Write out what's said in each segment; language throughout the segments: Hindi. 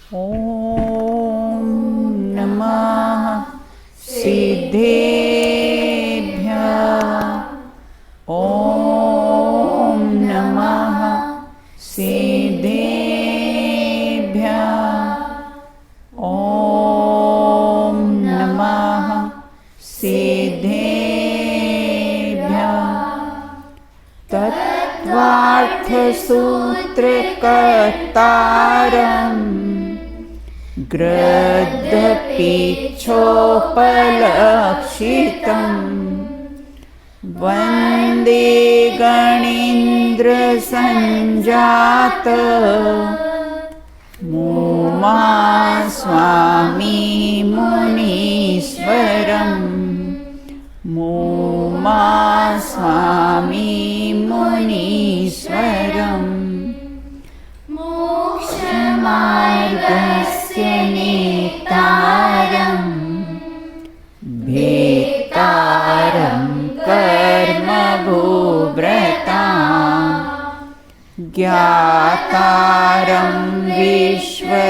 ॐ नमः सिद्धेभ्यः। ॐ नमः सिद्धेभ्यः। ॐ नमः सिद्धेभ्यः। तत्त्वार्थसूत्रकर्तारम् गृध्रपिच्छोपलक्षितम् वन्दे गणेन्द्रसञ्जात मुमा स्वामी मुनीश्वरम् मुमा स्वामी मुनीश्वरम् मोक्षमार्गस्य नेतारम् भेतारं कर्मभूव्रतां ज्ञातारं विश्वतत्त्वानां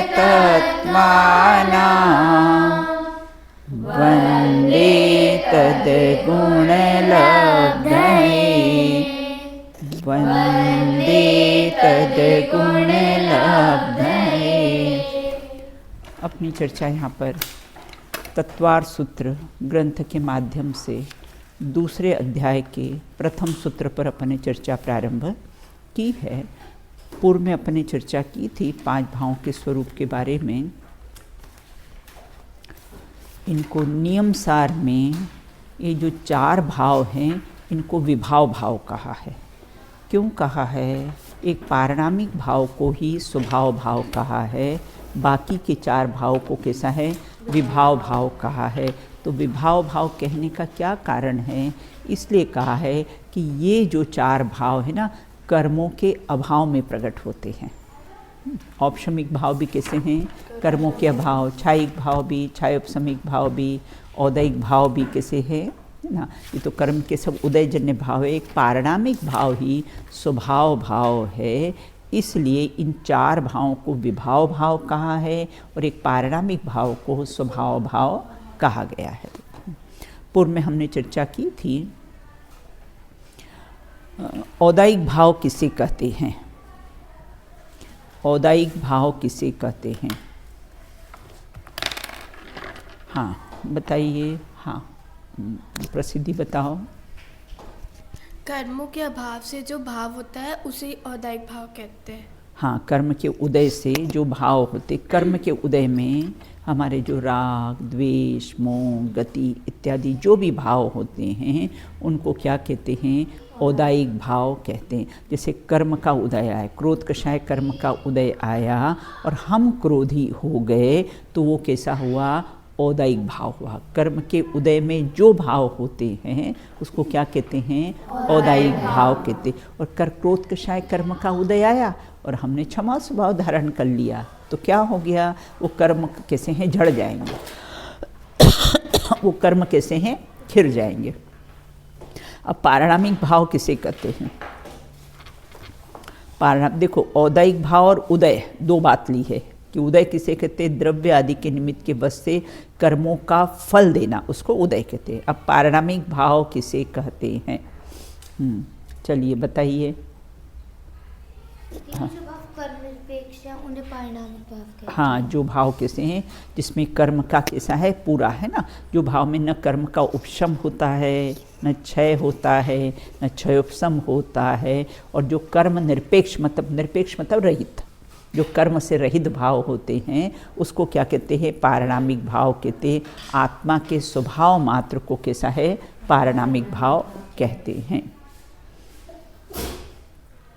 वन्दे तद्गुणलब्धये वन्दे तद्गुणलब्धये। अपनी चर्चा यहाँ पर तत्वार सूत्र ग्रंथ के माध्यम से दूसरे अध्याय के प्रथम सूत्र पर अपने चर्चा प्रारंभ की है। पूर्व में अपने चर्चा की थी 5 भावों के स्वरूप के बारे में। इनको नियम सार में ये जो 4 भाव हैं इनको विभाव भाव कहा है। क्यों कहा है? एक पारिणामिक भाव को ही स्वभाव भाव कहा है, बाकी के 4 भाव को कैसा है? विभाव भाव कहा है। तो विभाव भाव कहने का क्या कारण है? इसलिए कहा है कि ये जो 4 भाव है ना, कर्मों के अभाव में प्रकट होते हैं। औपशमिक भाव भी कैसे हैं? कर्मों के अभाव। छायिक भाव भी, छायोपशमिक भाव भी, औदैहिक भाव भी कैसे है ना। ये तो कर्म के सब उदयजन्य भाव है। एक पारिणामिक भाव ही स्वभाव भाव है। इसलिए इन 4 भावों को विभाव भाव कहा है और एक पारिणामिक भाव को स्वभाव भाव कहा गया है। पूर्व में हमने चर्चा की थी औदायिक भाव किसे कहते हैं? औदायिक भाव किसे कहते हैं? हाँ बताइए। हाँ प्रसिद्धि बताओ। कर्मों के अभाव से जो भाव होता है उसे औदायिक भाव कहते हैं। हाँ, कर्म के उदय से जो भाव होते, कर्म के उदय में हमारे जो राग, द्वेष, मोह, गति इत्यादि जो भी भाव होते हैं उनको क्या कहते हैं? औदायिक भाव कहते हैं। जैसे कर्म का उदय आया, क्रोध कषाय कर्म का उदय आया और हम क्रोधी हो गए तो वो कैसा हुआ? औदायिक भाव हुआ। कर्म के उदय में जो भाव होते हैं उसको क्या कहते हैं? औदायिक भाव कहते। और क्रोध कषाय कर्म का उदय आया और हमने क्षमा स्वभाव धारण कर लिया तो क्या हो गया? वो कर्म कैसे हैं? झड़ जाएंगे। वो कर्म कैसे हैं? खिर जाएंगे। अब पारिणामिक भाव किसे कहते हैं? देखो, औदायिक भाव और उदय 2 बात ली है कि उदय किसे कहते हैं? द्रव्य आदि के निमित्त के वश से कर्मों का फल देना, उसको उदय कहते हैं। अब पारिणामिक भाव किसे कहते हैं? चलिए बताइए। हाँ, उन्हें पारिणामिक भाव कहते हैं। हाँ, जो भाव कैसे हैं जिसमें कर्म का कैसा है? पूरा है ना। जो भाव में न कर्म का उपशम होता है, न क्षय होता है, न क्षयोपशम होता है, और जो कर्म निरपेक्ष मतलब रहित, जो कर्म से रहित भाव होते हैं उसको क्या कहते हैं? पारिणामिक भाव कहते हैं। आत्मा के स्वभाव मात्र को कैसा है? पारिणामिक भाव कहते हैं।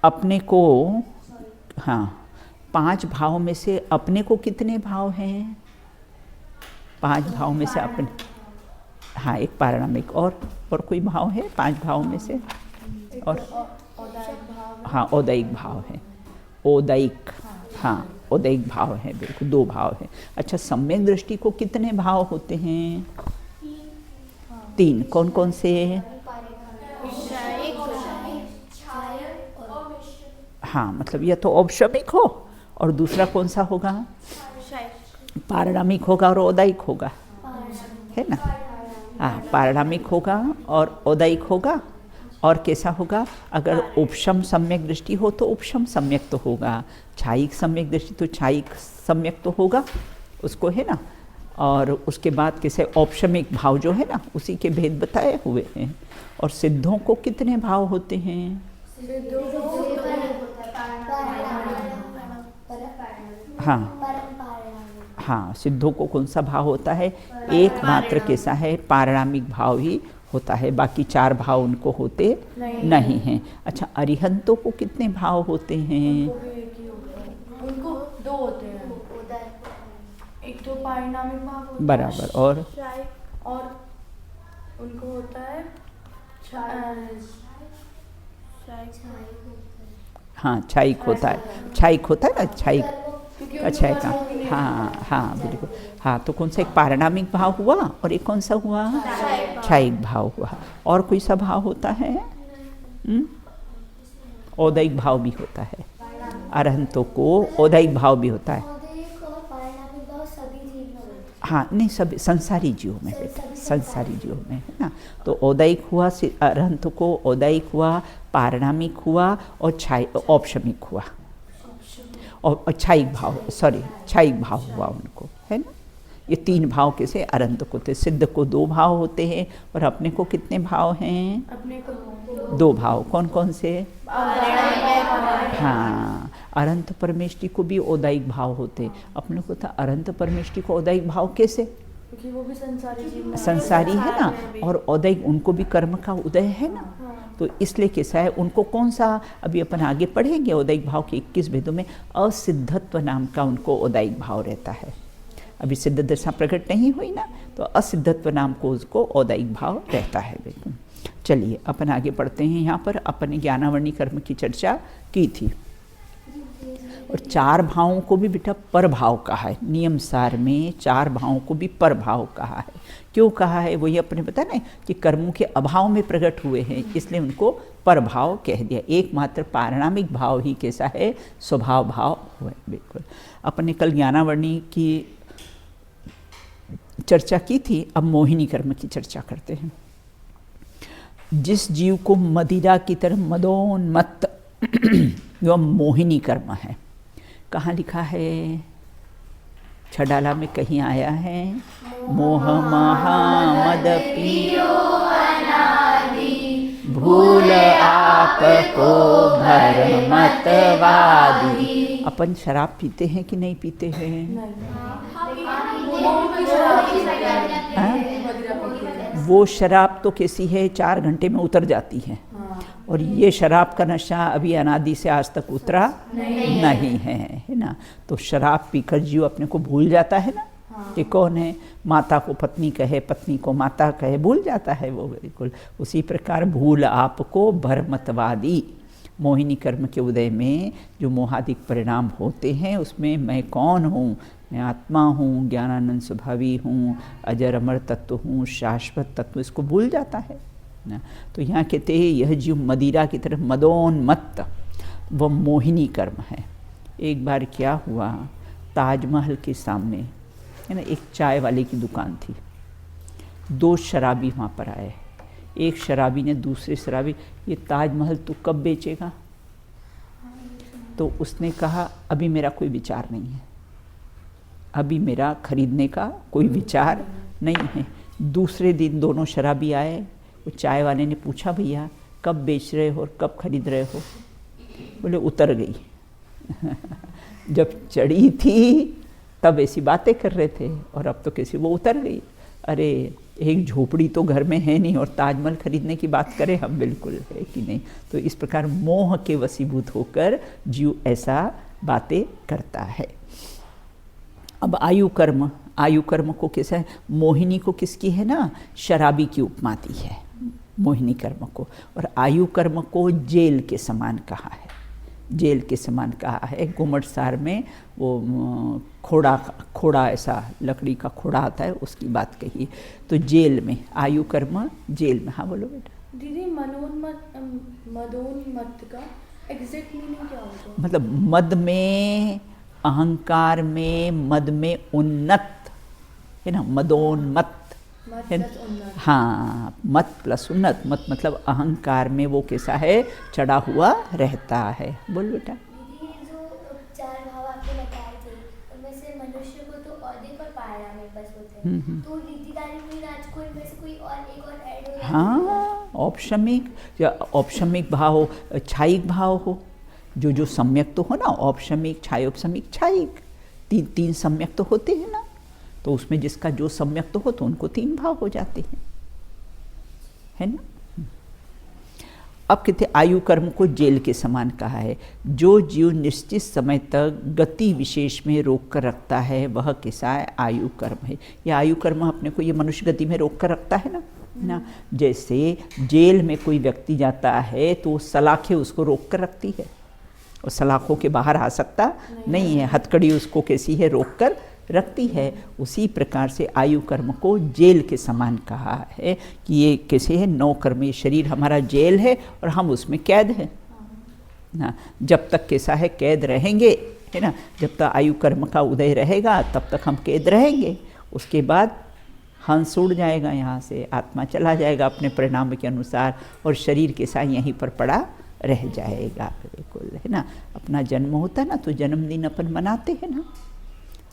अपने को, हाँ, 5 भाव में से अपने को कितने भाव हैं? 5 भाव में से अपने, हाँ, एक पारिणामिक और कोई भाव है 5 भाव में से? और हाँ, औदायिक भाव है। औदायिक, हाँ, औदायिक भाव है, बिल्कुल 2 भाव है। अच्छा, सम्यक दृष्टि को कितने भाव होते हैं? 3। कौन कौन से? हाँ, मतलब यह तो औपशमिक हो और दूसरा कौन सा होगा? पारिणामिक होगा और औदायिक होगा, है ना। हाँ, पारिणामिक होगा और औदायिक होगा। और कैसा होगा? अगर उपशम सम्यक दृष्टि हो तो उपशम सम्यक तो होगा, छायिक सम्यक दृष्टि तो छायिक सम्यक तो होगा उसको, है ना। और उसके बाद कैसे औपशमिक भाव जो है ना, उसी के भेद बताए हुए हैं। और सिद्धों को कितने भाव होते हैं? हाँ हाँ, सिद्धों को कौन सा भाव होता है? एक मात्र कैसा है? पारिणामिक भाव ही होता है, बाकी 4 भाव उनको होते नहीं हैं। अच्छा, अरिहंतों को कितने भाव होते हैं? उनको 2 होते हैं, एक तो पारिणामिक भाव होता है बराबर, और उनको होता है हाँ, छायिक होता है, छायिक होता है ना, छायिक। अच्छा है का, हाँ हाँ बिल्कुल। हाँ, तो कौन सा? एक पारिणामिक भाव हुआ और एक कौन सा हुआ? छायिक भाव हुआ। और कोई सा भाव होता है? औदैहिक भाव भी होता है। अरहंतों को औदैहिक भाव भी होता है। हाँ, नहीं, सब संसारी जीवों में बेटा, संसारी जीवों में, है ना। तो औदैहिक हुआ अरहंत को, औदैहिक हुआ, पारिणामिक हुआ और औपशमिक हुआ, और छायिक भाव, छायिक भाव हुआ उनको, है ना। ये 3 भाव कैसे अरहंत को थे। सिद्ध को 2 भाव होते हैं, और अपने को कितने भाव हैं? अपने को 2 भाव। कौन कौन से? हाँ, अरहंत परमेष्टि को भी औदायिक भाव होते। अपने को था अरहंत परमेष्टि को औदायिक भाव कैसे? क्योंकि वो भी संसारी है ना, और औदायिक उनको भी कर्म का उदय है ना। तो इसलिए कैसा है, उनको कौन सा, अभी अपन आगे पढ़ेंगे औदायिक भाव के 21 भेदों में, असिद्धत्व नाम का उनको औदायिक भाव रहता है। अभी सिद्ध दशा प्रकट नहीं हुई ना, तो असिद्धत्व नाम को उसको औदायिक भाव रहता है। बिल्कुल। चलिए अपन आगे पढ़ते हैं। यहाँ पर अपन ने ज्ञानावर्णी कर्म की चर्चा की थी, और 4 भावों को भी बेटा पर भाव कहा है। नियम सार में 4 भावों को भी पर भाव कहा है। क्यों कहा है? वही अपने पता ना कि कर्मों के अभाव में प्रकट हुए हैं, इसलिए उनको पर भाव कह दिया। एकमात्र पारिणामिक भाव ही कैसा है? स्वभाव भाव हुआ। बिल्कुल। अपने कल ज्ञानावर्णी की चर्चा की थी, अब मोहिनी कर्म की चर्चा करते हैं। जिस जीव को मदिरा की तरह मदोन्मत्त जो मोहिनी कर्म है, कहाँ लिखा है? छडाला में कहीं आया है? मोह महामद पियो अनादि, भूल आप को भरमतवादी। अपन शराब पीते हैं कि नहीं पीते हैं? वो शराब तो कैसी है? 4 घंटे में उतर जाती है, और ये शराब का नशा अभी अनादि से आज तक उतरा नहीं है ना। तो शराब पीकर जीव अपने को भूल जाता है ना कि कौन है। माता को पत्नी कहे, पत्नी को माता कहे, भूल जाता है वो। बिल्कुल उसी प्रकार भूल आपको भरमतवादी, मोहिनी कर्म के उदय में जो मोहादिक परिणाम होते हैं, उसमें मैं कौन हूँ? मैं आत्मा हूँ, ज्ञानानंद स्वभावी हूँ, अजर अमर तत्व हूँ, शाश्वत तत्व, इसको भूल जाता है ना। तो यहाँ कहते हैं यह जीव मदिरा की तरफ मदोन्मत्त, वह मोहिनी कर्म है। एक बार क्या हुआ, ताजमहल के सामने है ना एक चाय वाले की दुकान थी। 2 शराबी वहाँ पर आए। एक शराबी ने दूसरे शराबी, ये ताजमहल तू कब बेचेगा? तो उसने कहा अभी मेरा कोई विचार नहीं है, अभी मेरा खरीदने का कोई विचार नहीं है। दूसरे दिन दोनों शराबी आए। वो चाय वाले ने पूछा भैया कब बेच रहे हो और कब खरीद रहे हो? बोले उतर गई। जब चढ़ी थी तब ऐसी बातें कर रहे थे, और अब तो कैसी वो उतर गई। अरे एक झोपड़ी तो घर में है नहीं और ताजमहल खरीदने की बात करें हम, बिल्कुल है कि नहीं। तो इस प्रकार मोह के वशीभूत होकर जीव ऐसा बातें करता है। अब आयु कर्म को कैसा है? मोहिनी को किसकी है ना? शराबी की उपमा दी है मोहिनी कर्म को। और आयु कर्म को जेल के समान कहा है, जेल के समान कहा है। गुमट सार में वो खोड़ा ऐसा लकड़ी का खोड़ा आता है, उसकी बात कही। तो जेल में आयु कर्म, जेल में। हाँ बोलो बेटा। दीदी मदोन्मत्त का एग्जैक्ट मीनिंग क्या होगा? मतलब मद में अहंकार में, मद में उन्नत है ना, मदोन्मत्त है ना। हाँ, मत प्लस उन्नत, मत मतलब अहंकार में वो कैसा है, चढ़ा हुआ रहता है। बोल बेटा। दीदी जो चार भाव आपने बताए थे उनमें से मनुष्य को तो औदिक और पारिणामिक बस होते हैं, तो रीतिकारी में राज को इनमें से कोई और एक और ऐड हो जाता है? हाँ, औपशमिक या औपशमिक भाव हो, छायिक भाव हो, जो सम्यक तो हो ना, औपशमिक, छायोपशमिक, छायिक, तीन सम्यक तो होते हैं ना। तो उसमें जिसका जो सम्यक तो हो तो उनको 3 भाव हो जाते हैं, है ना। अब कहते आयु कर्म को जेल के समान कहा है। जो जीव निश्चित समय तक गति विशेष में रोक कर रखता है वह कैसा है, आयु कर्म है। यह आयु कर्म अपने को ये मनुष्य गति में रोक कर रखता है ना। जैसे जेल में कोई व्यक्ति जाता है तो सलाखें उसको रोक कर रखती है, और सलाखों के बाहर आ सकता नहीं है, हथकड़ी उसको कैसी है, रोक कर रखती है। उसी प्रकार से आयु कर्म को जेल के समान कहा है कि ये कैसे है, 9 कर्म, ये शरीर हमारा जेल है और हम उसमें कैद हैं ना। जब तक कैसा है, कैद रहेंगे, है ना। जब तक आयु कर्म का उदय रहेगा तब तक हम कैद रहेंगे। उसके बाद हंस उड़ जाएगा, यहाँ से आत्मा चला जाएगा अपने परिणाम के अनुसार, और शरीर के साथ यहीं पर पड़ा रह जाएगा, बिल्कुल, है ना। अपना जन्म होता है ना, तो जन्मदिन अपन मनाते हैं ना,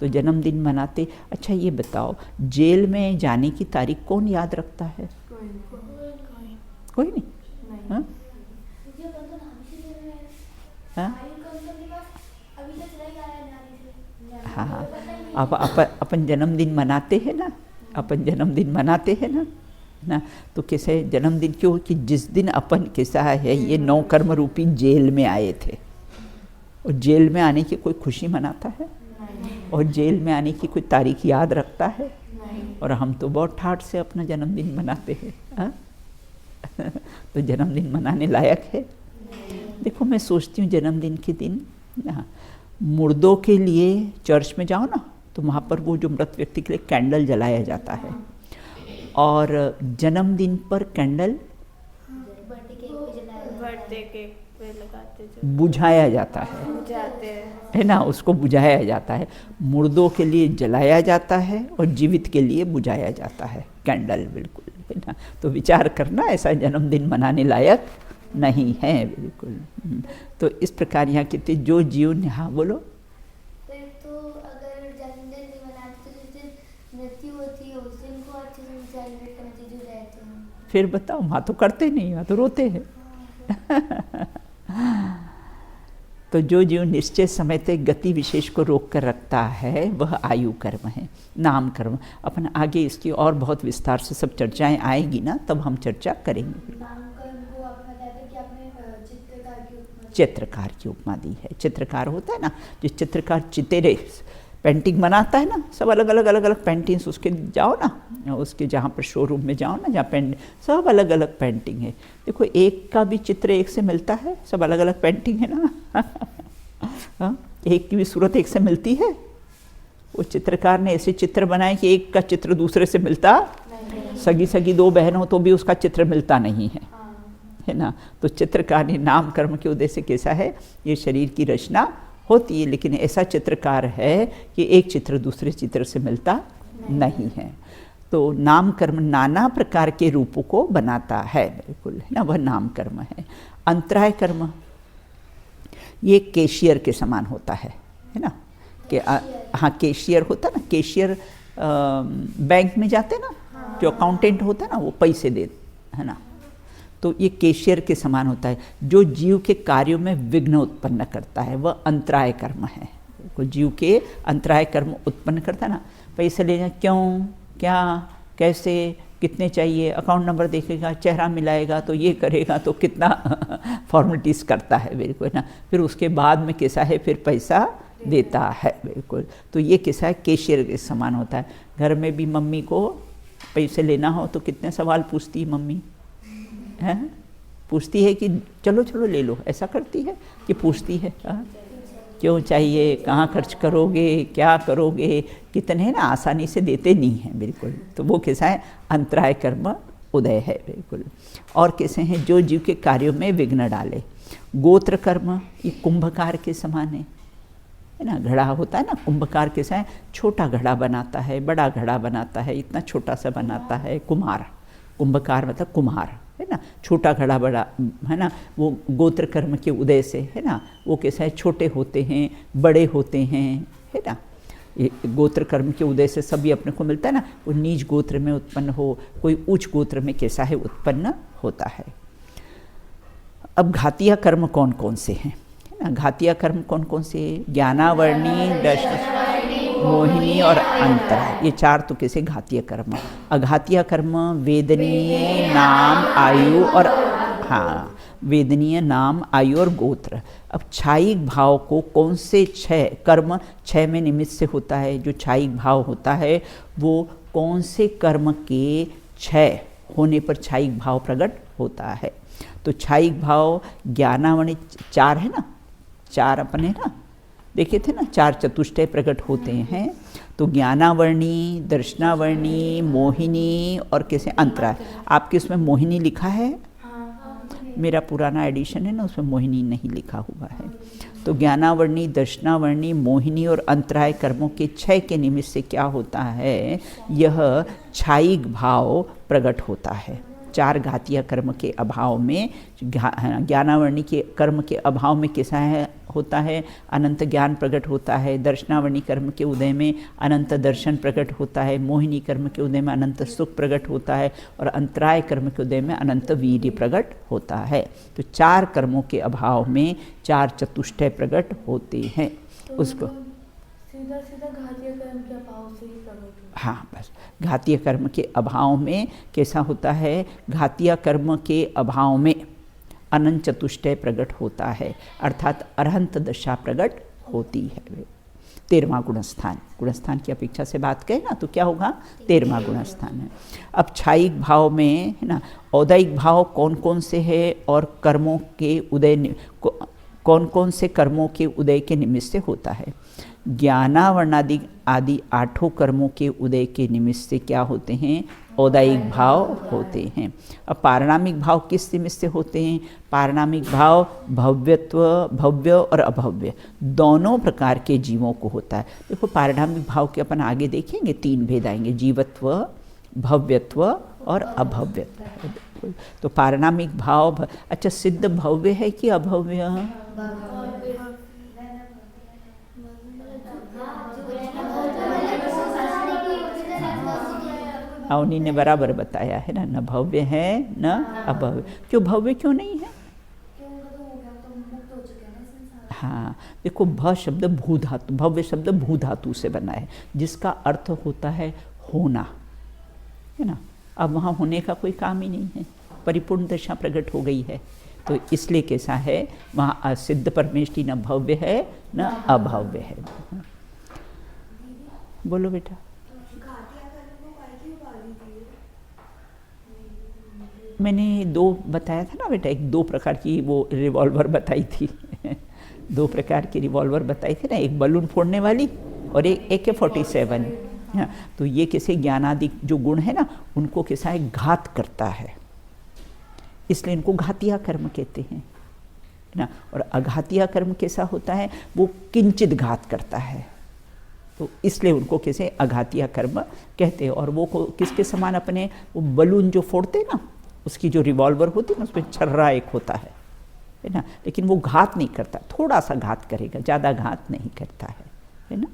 तो जन्मदिन मनाते। अच्छा ये बताओ, जेल में जाने की तारीख कौन याद रखता है? कोई नहीं। हाँ? हाँ हाँ, अब अपन जन्मदिन मनाते हैं ना, अपन जन्मदिन मनाते हैं ना। तो कैसे जन्मदिन क्यों, कि जिस दिन अपन कैसा है, ये 9 कर्म रूपी जेल में आए थे, और जेल में आने की कोई खुशी मनाता है, और जेल में आने की कोई तारीख याद रखता है? और हम तो बहुत ठाठ से अपना जन्मदिन मनाते हैं। हाँ? तो जन्मदिन मनाने लायक है? देखो, मैं सोचती हूँ जन्मदिन के दिन मुर्दों के लिए चर्च में जाओ ना, तो वहाँ पर वो जो मृत व्यक्ति के लिए कैंडल जलाया जाता है, और जन्मदिन पर कैंडल बर्थडे केक पे लगाते बुझाया जाता है ना, उसको बुझाया जाता है। मुर्दों के लिए जलाया जाता है और जीवित के लिए बुझाया जाता है कैंडल, बिल्कुल, है ना। तो विचार करना, ऐसा जन्मदिन मनाने लायक नहीं है, बिल्कुल। तो इस प्रकार यहाँ कहते जो जीव, हाँ बोलो। तो अगर जन्मदिन नहीं मनाते तो जिस दिन मृत्यु होती है उस दिन को अच्छे से सेलिब्रेट करना चाहिए, जो रहते हैं। फिर बताओ, वहाँ तो करते नहीं, वहाँ तो रोते हैं। तो जो जीव निश्चित समय तक गति विशेष को रोक कर रखता है वह आयु कर्म है। नाम कर्म अपन आगे इसकी और बहुत विस्तार से सब चर्चाएं आएगी ना, तब हम चर्चा करेंगे। नाम कर्म को आप बताते कि आपने चित्रकार की उपमा, चित्रकार की उपमा दी है। चित्रकार होता है ना, जो चित्रकार चितेरे पेंटिंग बनाता है ना, सब अलग अलग पेंटिंग्स, उसके जाओ ना, उसके जहाँ पर शोरूम में जाओ ना, जहाँ सब अलग अलग पेंटिंग है। देखो, एक का भी चित्र एक से मिलता है, सब अलग अलग पेंटिंग है ना। हाँ, एक की भी सूरत एक से मिलती है। वो चित्रकार ने ऐसे चित्र बनाए कि एक का चित्र दूसरे से मिलता, सगी 2 बहन हो तो भी उसका चित्र मिलता नहीं है ना। तो चित्रकार ने नाम कर्म के उद्देश्य कैसा है, ये शरीर की रचना होती है, लेकिन ऐसा चित्रकार है कि एक चित्र दूसरे चित्र से मिलता नहीं है। तो नाम कर्म नाना प्रकार के रूपों को बनाता है, बिल्कुल, है ना, वह नाम कर्म है। अंतराय कर्म ये कैशियर के समान होता है ना, कि हाँ, कैशियर होता ना, कैशियर बैंक में जाते ना, जो अकाउंटेंट होता है ना, वो पैसे दे, है ना। तो ये कैशियर के समान होता है। जो जीव के कार्यों में विघ्न उत्पन्न करता है वह अंतराय कर्म है। कोई जीव के अंतराय कर्म उत्पन्न करता है ना, पैसे लेना, क्यों, क्या, कैसे, कितने चाहिए, अकाउंट नंबर देखेगा, चेहरा मिलाएगा, तो ये करेगा, तो कितना फॉर्मेलिटीज़ करता है, बिल्कुल ना। फिर उसके बाद में कैसा है, फिर पैसा देता है, बिल्कुल। तो ये कैसा है, कैशियर के समान होता है। घर में भी मम्मी को पैसे लेना हो तो कितने सवाल पूछती है मम्मी, है, पूछती है कि चलो चलो ले लो, ऐसा करती है कि पूछती है, क्यों चाहिए, कहाँ खर्च करोगे, क्या करोगे, कितने, ना, आसानी से देते नहीं हैं, बिल्कुल। तो वो कैसा है, अंतराय कर्म उदय है, बिल्कुल। और कैसे हैं, जो जीव के कार्यों में विघ्न डाले। गोत्र कर्म ये कुंभकार के समान है है ना। घड़ा होता है ना, कुंभकार कैसा है, छोटा घड़ा बनाता है, बड़ा घड़ा बनाता है, इतना छोटा सा बनाता है। कुम्हार, कुंभकार मतलब कुम्हार, है ना। छोटा घड़ा बड़ा, है ना, वो गोत्र कर्म के उदय से, है ना, वो कैसा है, छोटे होते हैं, बड़े होते हैं, है ना। ये गोत्र कर्म के उदय से सभी अपने को मिलता है ना। वो नीच गोत्र में उत्पन्न हो, कोई उच्च गोत्र में कैसा है उत्पन्न होता है। अब घातीय कर्म कौन कौन से हैं, है ना। घातीय कर्म कौन कौन से, ज्ञानावर्णी, दर्शन, मोहिनी और अंतरा, ये चार तो कैसे घातीय कर्म। अघातीय कर्म वेदनीय, नाम, आयु और, हाँ, वेदनीय, नाम, आयु और गोत्र। अब छायिक भाव को कौन से छह कर्म, छह में निमित्त से होता है। जो छायिक भाव होता है वो कौन से कर्म के छह होने पर छायिक भाव प्रकट होता है। तो छायिक भाव ज्ञानावर्णी चार है ना, चार अपने ना देखे थे ना, चार चतुष्टय प्रकट होते हैं। तो ज्ञानावर्णी, दर्शनावर्णी, मोहिनी और कैसे अंतरा। आपके उसमें मोहिनी लिखा है, मेरा पुराना एडिशन है ना, उसमें मोहिनी नहीं लिखा हुआ है। तो ज्ञानावर्णी, दर्शनावर्णी, मोहिनी और अंतराय कर्मों के छह के निमित्त से क्या होता है, यह छायिक भाव प्रकट होता है। चार घातीय कर्म के अभाव में, ज्ञानावर्णी के कर्म के अभाव में कैसा है होता है, अनंत ज्ञान प्रकट होता है। दर्शनावर्णी कर्म के उदय में अनंत दर्शन प्रकट होता है। मोहिनी कर्म के उदय में अनंत सुख प्रकट होता है। और अंतराय कर्म के उदय में अनंत वीर्य प्रकट होता है। तो चार कर्मों के अभाव में चार चतुष्टय प्रकट होते हैं। तो उसको सीधा सीधा घातीय कर्म के अभाव से ही प्रकट होता है। हाँ, बस घातीय कर्म के अभाव में कैसा होता है, घातीय कर्म के अभाव में अनंत चतुष्टय प्रकट होता है, अर्थात अरहंत दशा प्रकट होती है। 13वां गुणस्थान, गुणस्थान की अपेक्षा से बात करें ना तो क्या होगा, 13वां गुणस्थान है। अब छायिक भाव में, है ना, औदैहिक भाव कौन कौन से है और कर्मों के उदय कौन कौन से कर्मों के उदय के निमित्त से होता है। ज्ञानावर्णादि आदि आठों कर्मों के उदय के निमित्त से क्या होते हैं, औदायिक भाव होते हैं। अब पारिणामिक भाव किस निमित्त से होते हैं, पारिणामिक भाव भव्यत्व, भव्य और अभव्य दोनों प्रकार के जीवों को होता है। देखो पारिणामिक भाव के अपन आगे देखेंगे, तीन भेद आएंगे, जीवत्व, भव्यत्व और अभव्यत्व। तो पारिणामिक भाव, अच्छा सिद्ध भव्य है कि अभव्य, अवनी ने बराबर बताया है ना, न भव्य है न अभव्य। क्यों भव्य क्यों नहीं है, हाँ देखो भ शब्द भू धातु, भव्य शब्द भू धातु से बना है जिसका अर्थ होता है होना, है ना। अब वहाँ होने का कोई काम ही नहीं है, परिपूर्ण दशा प्रकट हो गई है। तो इसलिए कैसा है, वहाँ असिद्ध परमेष्टि न भव्य है न अभव्य है। बोलो बेटा। मैंने दो बताया था ना बेटा, एक दो प्रकार की वो रिवॉल्वर बताई थी दो प्रकार की रिवॉल्वर बताई थी ना, एक बलून फोड़ने वाली और एक AK-47। हाँ, तो ये कैसे ज्ञानादि जो गुण है ना उनको कैसा है, घात करता है, इसलिए इनको घातीय कर्म कहते हैं ना। और अघातीय कर्म कैसा होता है, वो किंचित घात करता है, तो इसलिए उनको कैसे अघातीय कर्म कहते हैं। और वो किसके समान अपने, वो बलून जो फोड़ते हैं ना, उसकी जो रिवॉल्वर होती है ना उसमें छर्रा एक होता है ना, लेकिन वो घात नहीं करता, थोड़ा सा घात करेगा, ज़्यादा घात नहीं करता है ना।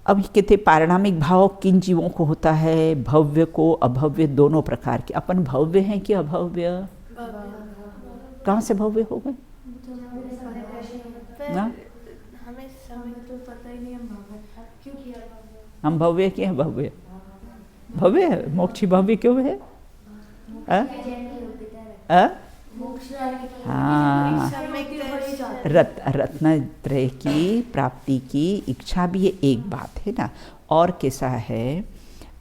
अब कहते पारिणामिक भाव किन जीवों को होता है, भव्य को, अभव्य दोनों प्रकार के। अपन भव्य हैं कि अभव्य, कहाँ से भव्य हो गए ना, हमें समय तो पता ही नहीं क्यों किया हम भव्य कि अभव्य, भव्य है, मोक्षी भव्य क्यों है, हाँ, रत्नत्रय की प्राप्ति की इच्छा भी ये एक बात है ना। और कैसा है,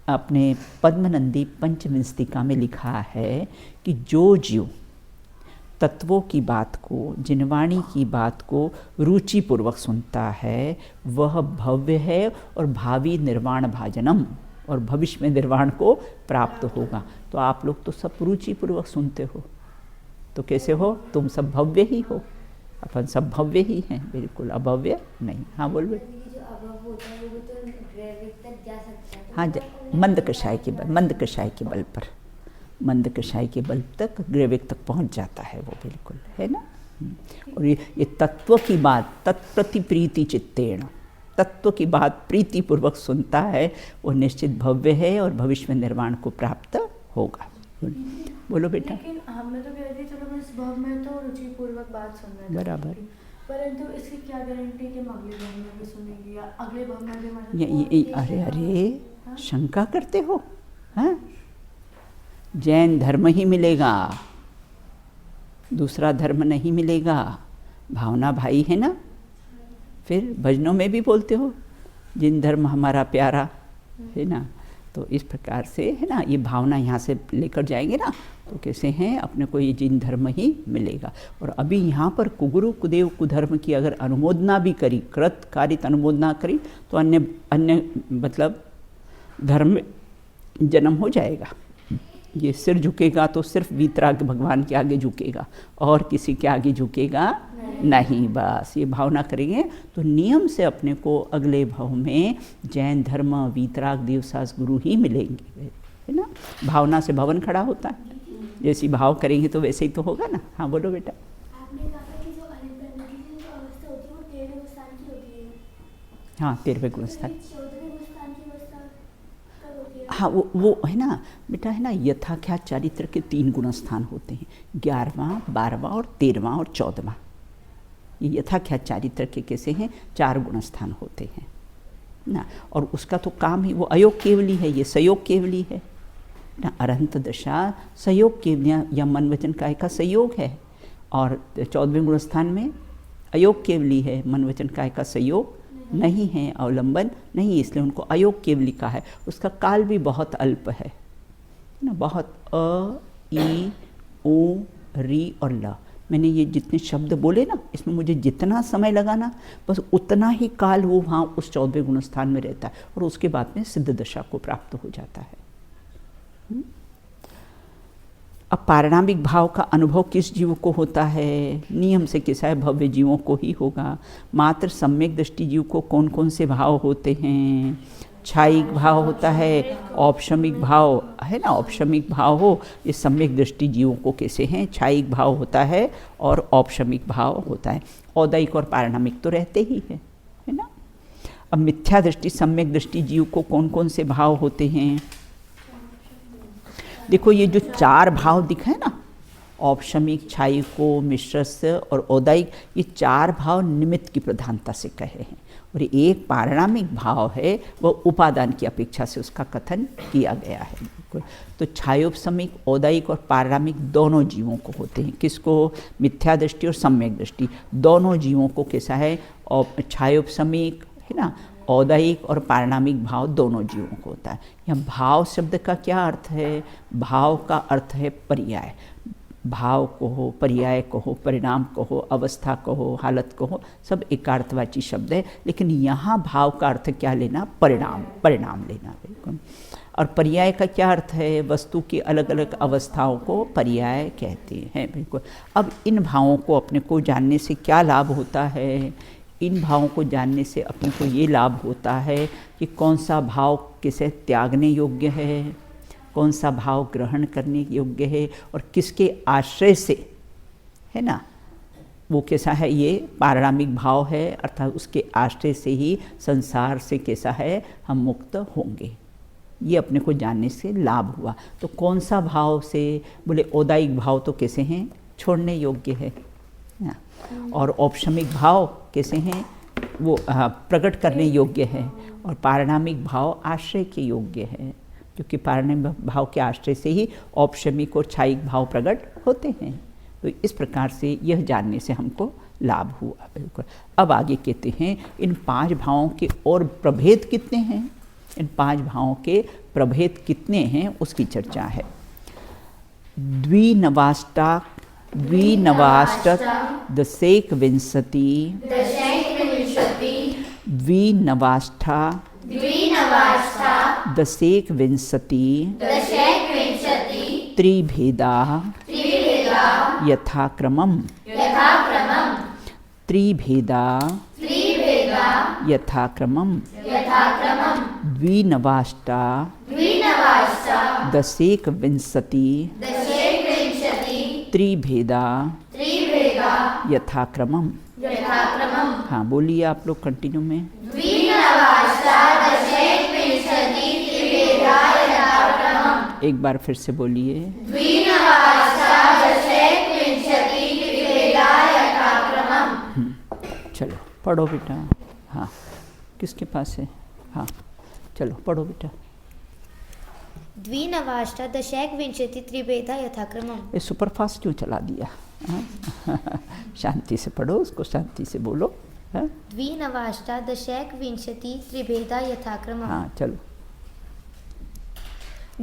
अपने पद्मनंदी पंचविंशतिका में लिखा है कि जो जीव तत्वों की बात को, जिनवाणी की बात को रुचिपूर्वक सुनता है वह भव्य है और भावी निर्वाण भाजनम, और भविष्य में निर्वाण को प्राप्त होगा। तो आप लोग तो सब रुचिपूर्वक सुनते हो, तो कैसे हो, तुम सब भव्य ही हो, अपन सब भव्य ही हैं, बिल्कुल अभव्य नहीं। हाँ बोल बेटा। जो अभव होता है वो तो ग्रेविक तक जा सकता है। हाँ, मंद कषाय के बल, मंद कषाय के बल पर, मंद कषाय के बल तक ग्रेविक तक पहुंच जाता है वो, बिल्कुल है ना। और ये तत्व की बात तत्प्रति प्रीति चित्तेण, तत्व की बात प्रीति पूर्वक सुनता है, वो निश्चित भव्य है और भविष्य में निर्वाण को प्राप्त होगा। बोलो बेटा। लेकिन हमने तो कह दी चलो इस भव में तो रुचि पूर्वक बात सुन रहे थे, बराबर, परंतु इसकी क्या गारंटी कि हम अगले भव में भी सुनेंगे या अगले भव में भी अरे अरे शंका करते हो? हाँ, जैन धर्म ही मिलेगा, दूसरा धर्म नहीं मिलेगा। भावना भाई है ना। फिर भजनों में भी बोलते हो जिन धर्म हमारा प्यारा, है ना। तो इस प्रकार से है ना, ये भावना यहाँ से लेकर जाएंगे ना तो कैसे हैं, अपने को ये जिन धर्म ही मिलेगा। और अभी यहाँ पर कुगुरु कुदेव कुधर्म की अगर अनुमोदना भी करी, कृत कारित अनुमोदना करी, तो अन्य मतलब धर्म में जन्म हो जाएगा। ये सिर झुकेगा तो सिर्फ वीतराग भगवान के आगे झुकेगा और किसी के आगे झुकेगा नहीं। बस ये भावना करेंगे तो नियम से अपने को अगले भाव में जैन धर्म वीतराग देवसास गुरु ही मिलेंगे, है ना। भावना से भवन खड़ा होता है, जैसी भाव करेंगे तो वैसे ही तो होगा ना। हाँ बोलो बेटा। आपने कहा कि जो अनिर्बंध की जो अवस्था होती है वो 13वें गुणस्थान की होती है। हाँ 13वें गुणस्थान। 14वें गुणस्थान की अवस्था कब होती है? हाँ वो है ना बेटा, है ना। यथाख्यात चारित्र के 3 गुणस्थान होते हैं, 11वां 12वां और 13वां और 14वां। ये यथाख्यात चारित्र के कैसे हैं, 4 गुणस्थान होते हैं ना। और उसका तो काम ही वो अयोग केवली है, ये संयोग केवली है ना। अरहंत दशा संयोग केवलियाँ या मन वचन काय का संयोग है, और 14वें गुणस्थान में अयोग केवली है, मन वचन काय का संयोग नहीं है, अवलंबन नहीं, इसलिए उनको अयोग केवली का है। उसका काल भी बहुत अल्प है ना, बहुत अ ई ओ री और ल। मैंने ये जितने शब्द बोले ना, इसमें मुझे जितना समय लगाना बस उतना ही काल वो वहाँ उस 14वें गुणस्थान में रहता है, और उसके बाद में सिद्ध दशा को प्राप्त हो जाता है। अब पारिणामिक भाव का अनुभव किस जीव को होता है? नियम से कैसा है, भव्य जीवों को ही होगा। मात्र सम्यक दृष्टि जीव को कौन कौन से भाव होते हैं? छायिक भाव होता है, औपशमिक भाव है ना, औपशमिक भाव हो। ये सम्यक दृष्टि जीवों को कैसे हैं, छायिक भाव होता है और औपशमिक भाव होता है। औदैहिक और पारिणामिक तो रहते ही है ना। अब मिथ्या दृष्टि सम्यक दृष्टि जीव को कौन कौन से भाव होते हैं? देखो ये जो 4 भाव दिखे ना, औपशमिक, छायिको, मिश्रस्य और औदैहिक, ये 4 भाव निमित्त की प्रधानता से कहे हैं। और एक पारिणामिक भाव है, वह उपादान की अपेक्षा से उसका कथन किया गया है। तो छायोपशमिक, औदैहिक और पारिणामिक दोनों जीवों को होते हैं। किसको? मिथ्या दृष्टि और सम्यक दृष्टि दोनों जीवों को कैसा है, और छायोपशमिक है ना, औदैहिक और पारिणामिक भाव दोनों जीवों को होता है। यहाँ भाव शब्द का क्या अर्थ है? भाव का अर्थ है पर्याय। भाव को हो, पर्याय को हो, परिणाम को हो, अवस्था को हो, हालत को हो, सब एकार्थवाची शब्द है। लेकिन यहाँ भाव का अर्थ क्या लेना? परिणाम, परिणाम लेना, बिल्कुल। और पर्याय का क्या अर्थ है? वस्तु की अलग अलग अवस्थाओं को पर्याय कहते हैं, बिल्कुल। अब इन भावों को अपने को जानने से क्या लाभ होता है? इन भावों को जानने से अपने को ये लाभ होता है कि कौन सा भाव किसे त्यागने योग्य है, कौन सा भाव ग्रहण करने योग्य है, और किसके आश्रय से, है ना, वो कैसा है, ये पारिणामिक भाव है, अर्थात उसके आश्रय से ही संसार से कैसा है, हम मुक्त होंगे। ये अपने को जानने से लाभ हुआ। तो कौन सा भाव से? बोले औदैहिक भाव तो कैसे हैं, छोड़ने योग्य है ना। और औपशमिक भाव कैसे हैं, वो प्रकट करने योग्य है। और पारिणामिक भाव आश्रय के योग्य है, क्योंकि पारिणामिक भाव के आश्रय से ही औपशमिक और छायिक भाव प्रकट होते हैं। तो इस प्रकार से यह जानने से हमको लाभ हुआ, बिल्कुल। अब आगे कहते हैं इन 5 भावों के और प्रभेद कितने हैं, इन 5 भावों के प्रभेद कितने हैं उसकी चर्चा है। द्विनवाष्टक दशैकविंशति, द्विनवाष्टा दशैकविंशति, त्रिभेदा यथाक्रमम् त्रिभेदा यथाक्रमम् द्विनवाष्टा दशेकविंशति त्रिभेदा यथाक्रमम्। हाँ बोलिए आप लोग कंटिन्यू में। एक बार फिर से बोलिए। चलो पढ़ो बेटा। हाँ किसके पास है? हाँ चलो पढ़ो बेटा। द्विनवाष्टा दशैकविंशति त्रिभेदा यथाक्रमम्। ये सुपर फास्ट क्यों चला दिया? शांति से पढ़ो, उसको शांति से बोलो। द्विनवाष्टा दशैकविंशति त्रिभेदा यथाक्रमम्। हाँ चलो।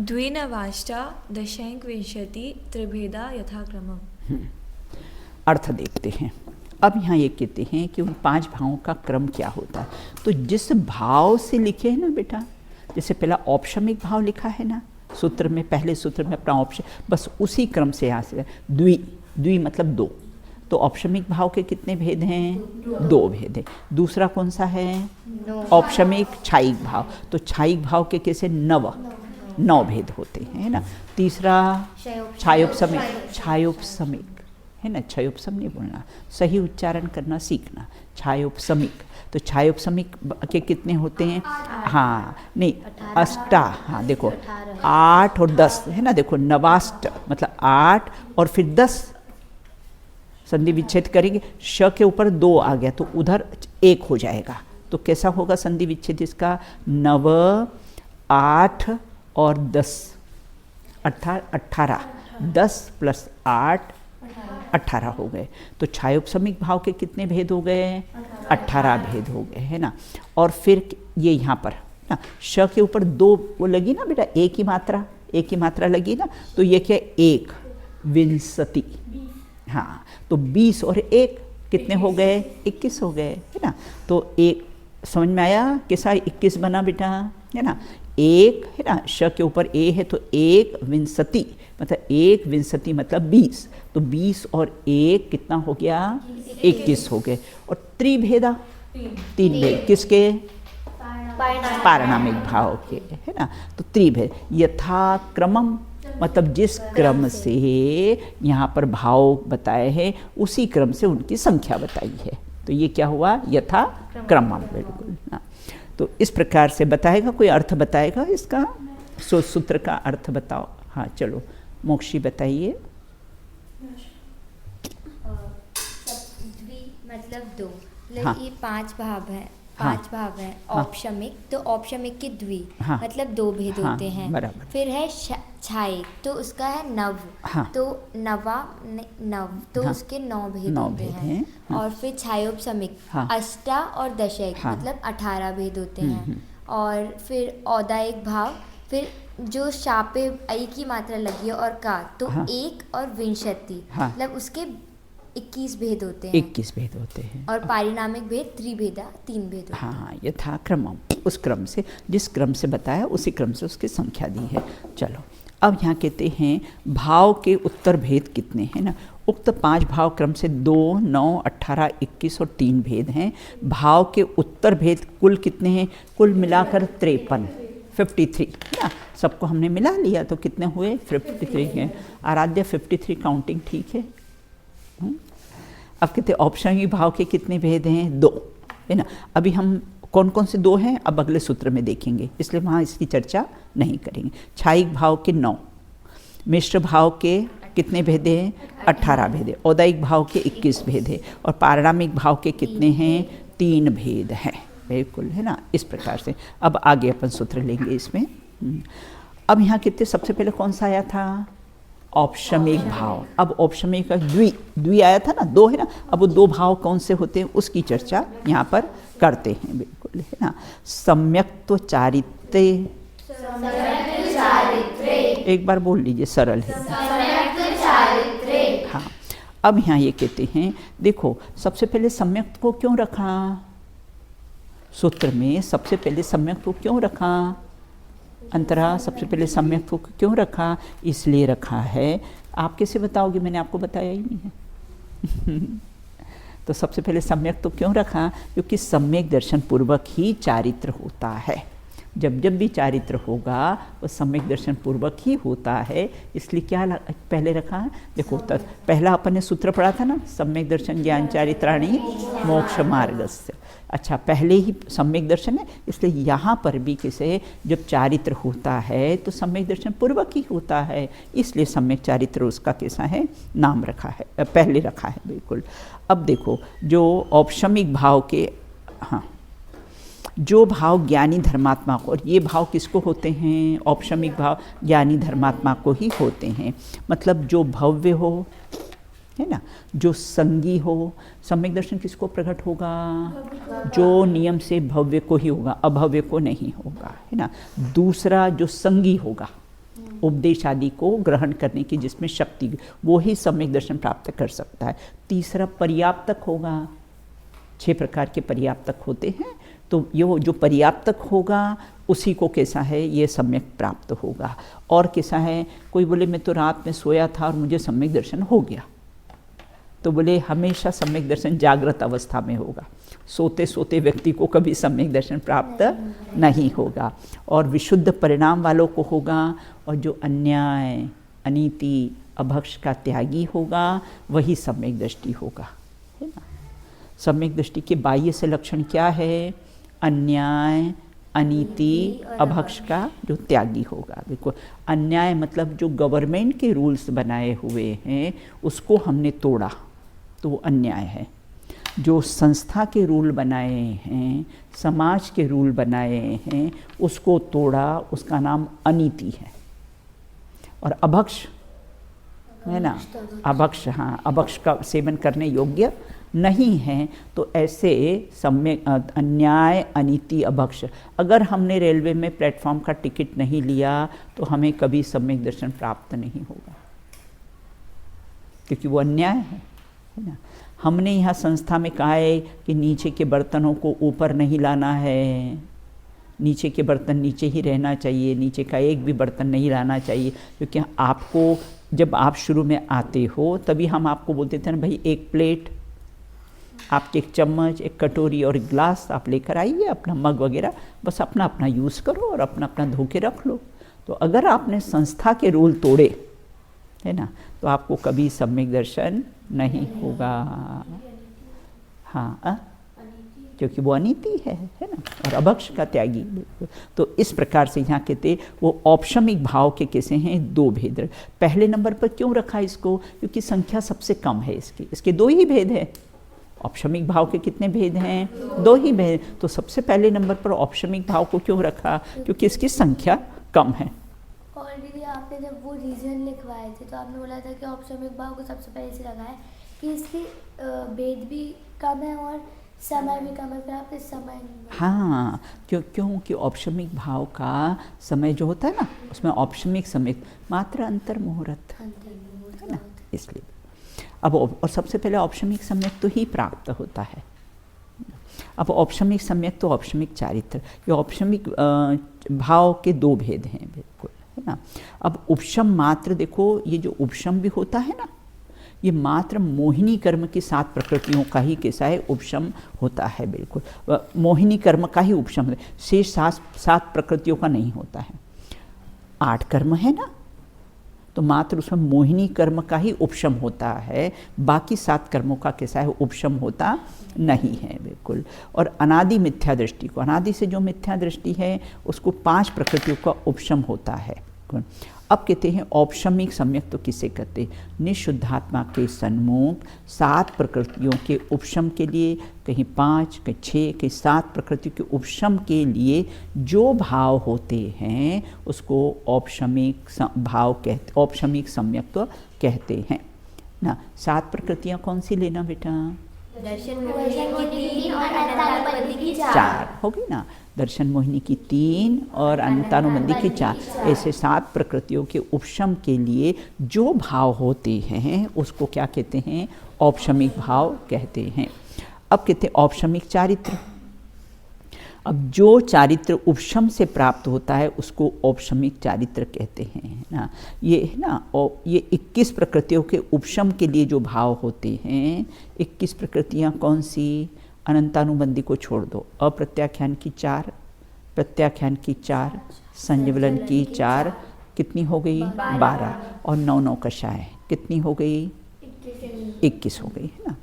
द्विनवाष्टा दशैकविंशति त्रिभेदा यथाक्रमम्। अर्थ देखते हैं। अब यहाँ ये कहते हैं कि उन 5 भावों का क्रम क्या होता है। तो जिस भाव से लिखे हैं ना बेटा, जैसे पहला औपशमिक भाव लिखा है ना सूत्र में, पहले सूत्र में अपना ऑप्शन, बस उसी क्रम से यहाँ से द्वि मतलब 2। तो औपशमिक भाव के कितने भेद हैं? 2 भेद हैं। दूसरा कौन सा है? औपशमिक छायिक भाव। तो छायिक भाव के कैसे 9 भेद होते हैं, है ना। तीसरा छायोपशमिक है ना, छयोपशम नहीं बोलना, सही उच्चारण करना सीखना। छायोपशमिक, तो छायोपशमिक के कितने होते हैं? हाँ नहीं, अष्टा, हाँ देखो 8 और 10 है ना। देखो नवाष्ट मतलब 8 और फिर 10 संधि विच्छेद करेंगे, श के ऊपर 2 आ गया तो उधर 1 हो जाएगा। तो कैसा होगा संधि विच्छेद इसका? 9, 8 और 10 18, 10 + 8 18 हो गए। तो छायोपशमिक भाव के कितने भेद हो गए? 18 भेद हो गए, है ना। और फिर ये यहाँ पर ना श के ऊपर 2 वो लगी ना बेटा, एक ही मात्रा लगी ना, तो ये क्या? 1 विंशति। हाँ तो 20 और 1 कितने हो गए? 21 हो गए, है ना। तो एक समझ में आया कैसा 21 बना बेटा, है ना। 1 है ना, श के ऊपर ए है तो 1 विंशति मतलब 1 विंशति मतलब 20। तो 20 और 1 कितना हो गया? 21 हो गए। और त्रिभेदा 3 भेद किसके? पारणामिक भाव के, है ना। तो त्रिभेद यथाक्रमम् मतलब जिस क्रम से यहाँ पर भाव बताए हैं उसी क्रम से उनकी संख्या बताई है। तो ये क्या हुआ? यथाक्रमम्, बिल्कुल ना। तो इस प्रकार से बताएगा, कोई अर्थ बताएगा इसका? सूत्र का अर्थ बताओ। हाँ चलो मोक्षी बताइए। मतलब 2, हाँ। ये 5 भाव है, हाँ। 5 भाव है। हाँ। औपशमिक, तो औपशमिक के द्वि हाँ। मतलब 2 भेद हाँ, होते हैं। बराबर। फिर है छायिक, तो उसका है नव। हाँ। तो नव तो हाँ। उसके 9 भेद 9 होते भेद हैं। हैं। हाँ। और फिर छायोपशमिक हाँ। अष्टा और दशैक हाँ। मतलब 18 भेद होते हैं। और फिर औदायिक भाव, फिर जो शापे आई की मात्रा लगी है और का, तो हाँ। 1 और विंशति हाँ। मतलब उसके 21 भेद होते हैं। 21 भेद होते हैं। और पारिणामिक भेद त्रिभेदा 3 भेद होते हैं। हाँ यथाक्रमम् उस क्रम से, जिस क्रम से बताया उसी क्रम से उसकी संख्या दी है। चलो अब यहाँ कहते हैं भाव के उत्तर भेद कितने हैं ना। उक्त 5 भाव क्रम से 2, 9, 18, 21 और 3 भेद हैं। भाव के उत्तर भेद कुल कितने हैं? कुल मिलाकर 53 ना। सबको हमने मिला लिया तो कितने हुए? 53 हैं। आराध्य 53 काउंटिंग ठीक है। अब कहते ऑप्शन भाव के कितने भेद हैं? 2 है ना। अभी हम कौन कौन से 2 हैं अब अगले सूत्र में देखेंगे, इसलिए वहाँ इसकी चर्चा नहीं करेंगे। छायिक भाव के 9, मिश्र भाव के कितने भेद हैं? 18 भेद है। औदायिक भाव के 21 भेद है। और पारणामिक भाव के कितने हैं? 3 भेद हैं, बिल्कुल, है ना। इस प्रकार से अब आगे अपन सूत्र लेंगे इसमें। अब यहाँ कितने, सबसे पहले कौन सा आया था? औपशमिक भाव। अब औपशमिक का द्वि आया था ना, 2 है ना। अब वो 2 भाव कौन से होते हैं उसकी चर्चा यहाँ पर करते हैं, बिल्कुल, है ना। सम्यक्त्व चारित्र्य, एक बार बोल लीजिए, सरल है। हाँ अब यहाँ ये कहते हैं, देखो सबसे पहले सम्यक्त को क्यों रखा सूत्र में? सबसे पहले सम्यक्त को क्यों रखा? अंतरा सबसे पहले सम्यक्त को क्यों रखा? इसलिए रखा है, आप कैसे बताओगे? मैंने आपको बताया ही नहीं है। तो सबसे पहले सम्यक तो क्यों रखा, क्योंकि सम्यक दर्शन पूर्वक ही चारित्र होता है। जब जब भी चारित्र होगा वो सम्यक दर्शन पूर्वक ही होता है, इसलिए क्या पहले रखा है। देखो पहला अपन ने सूत्र पढ़ा था ना, सम्यक दर्शन ज्ञान चारित्राणि मोक्ष मार्गस्य। अच्छा, पहले ही सम्यक दर्शन है, इसलिए यहाँ पर भी किसे जब चारित्र होता है तो सम्यक दर्शन पूर्वक ही होता है, इसलिए सम्यक चारित्र उसका कैसा है, नाम रखा है, पहले रखा है। बिल्कुल। अब देखो जो औपशमिक भाव के, हाँ, जो भाव ज्ञानी धर्मात्मा को, और ये भाव किसको होते हैं, औपशमिक भाव ज्ञानी धर्मात्मा को ही होते हैं। मतलब जो भव्य हो, है ना, जो संगी हो। सम्यक दर्शन किसको प्रकट होगा, जो नियम से भव्य को ही होगा, अभव्य को नहीं होगा, है ना। दूसरा जो संगी होगा, उपदेश आदि को ग्रहण करने की जिसमें शक्ति, वो ही सम्यक दर्शन प्राप्त कर सकता है। तीसरा पर्याप्तक होगा, 6 प्रकार के पर्याप्तक होते हैं, तो ये जो पर्याप्तक होगा उसी को कैसा है, ये सम्यक प्राप्त होगा। और कैसा है, कोई बोले मैं तो रात में सोया था और मुझे सम्यक दर्शन हो गया, तो बोले हमेशा सम्यक दर्शन जागृत अवस्था में होगा, सोते सोते व्यक्ति को कभी सम्यक दर्शन प्राप्त नहीं होगा। और विशुद्ध परिणाम वालों को होगा, और जो अन्याय अनीति अभक्ष का त्यागी होगा वही सम्यक दृष्टि होगा, है ना। सम्यक दृष्टि के बाह्य से लक्षण क्या है, अन्याय अनीति अभक्ष का जो त्यागी होगा। देखो अन्याय मतलब जो गवर्नमेंट के रूल्स बनाए हुए हैं उसको हमने तोड़ा तो वो अन्याय है। जो संस्था के रूल बनाए हैं, समाज के रूल बनाए हैं, उसको तोड़ा, उसका नाम अनीति है। और अभक्ष है ना, अभक्ष, हाँ, अभक्ष का सेवन करने योग्य नहीं है। तो ऐसे सम्यक अन्याय अनीति अभक्ष, अगर हमने रेलवे में प्लेटफॉर्म का टिकट नहीं लिया तो हमें कभी सम्यक दर्शन प्राप्त नहीं होगा, क्योंकि वो अन्याय है ना। हमने यहाँ संस्था में कहा है कि नीचे के बर्तनों को ऊपर नहीं लाना है, नीचे के बर्तन नीचे ही रहना चाहिए, नीचे का एक भी बर्तन नहीं लाना चाहिए, क्योंकि आपको जब आप शुरू में आते हो तभी हम आपको बोलते थे ना भाई, एक प्लेट, आपके एक चम्मच, एक कटोरी और एक गिलास आप लेकर आइए, अपना मग वगैरह बस अपना अपना यूज़ करो और अपना अपना धो के रख लो। तो अगर आपने संस्था के रूल तोड़े, है ना, तो आपको कभी सम्यक दर्शन नहीं होगा। हाँ, क्योंकि वो अनीति है ना, और अभक्ष का त्यागी। तो इस प्रकार से यहाँ कहते वो औपशमिक भाव के कैसे हैं, 2 भेद। पहले नंबर पर क्यों रखा इसको, क्योंकि संख्या सबसे कम है इसके 2 ही भेद है। औपशमिक भाव के कितने भेद हैं, 2 ही भेद। तो सबसे पहले नंबर पर औपशमिक भाव को क्यों रखा, क्योंकि इसकी संख्या कम है। और दीदी आपने जब वो रीजन लिखवाए थे तो आपने बोला था कि औपशमिक भाव को सबसे पहले से लगा है कि इसके भेद भी कम है और समय भी कम है, फिर आप इस समय नहीं। हाँ, क्योंकि औपशमिक भाव का समय जो होता है ना, उसमें औपशमिक समय मात्र अंतर मुहूर्त है ना, इसलिए। अब और सबसे पहले औपशमिक सम्यक तो ही प्राप्त होता है। अब औपशमिक सम्यक तो औपशमिक चारित्र, ये औपशमिक भाव के 2 भेद हैं, बिल्कुल, है ना। अब उपशम मात्र, देखो ये जो उपशम भी होता है ना, ये मात्र मोहिनी कर्म की 7 प्रकृतियों का ही कैसा है, उपशम होता है। बिल्कुल मोहिनी कर्म का ही उपशम है, शेष 7 प्रकृतियों का नहीं होता है। 8 कर्म है ना, तो मात्र उसमें मोहिनी कर्म का ही उपशम होता है, बाकी 7 कर्मों का कैसा है, उपशम होता नहीं है। बिल्कुल। और अनादि मिथ्या दृष्टि को, अनादि से जो मिथ्या दृष्टि है उसको 5 प्रकृतियों का उपशम होता है। अब कहते हैं औपशमिक सम्यक तो किसे कहते हैं, निशुद्धात्मा के सन्मुख 7 प्रकृतियों के उपशम के लिए, कहीं 5, कहीं 6, कहीं 7 प्रकृतियों के उपशम के लिए जो भाव होते हैं उसको औपशमिक भाव कहते, औपशमिक सम्यक तो कहते हैं ना। 7 प्रकृतियाँ कौन सी लेना बेटा, दर्शन मोहिनी की 3 और अनंतानुबंधी की 4 होगी ना, दर्शन मोहिनी की 3 और अनंतानुबंधी की 4। ऐसे 7 प्रकृतियों के उपशम के लिए जो भाव होते हैं उसको क्या कहते हैं, औपशमिक भाव कहते हैं। अब कहते हैं औपशमिक चारित्र। अब जो चारित्र उपशम से प्राप्त होता है उसको औपशमिक चारित्र कहते हैं। ना। ये है ना, और ये 21 प्रकृतियों के उपशम के लिए जो भाव होते हैं, 21 प्रकृतियाँ कौन सी? अनंतानुबंधी को छोड़ दो, अप्रत्याख्यान की 4, प्रत्याख्यान की 4, संज्ञवलन की 4, कितनी हो गई? 12, और 9 कषाय कितनी हो गई? 21 हो गई, है ना।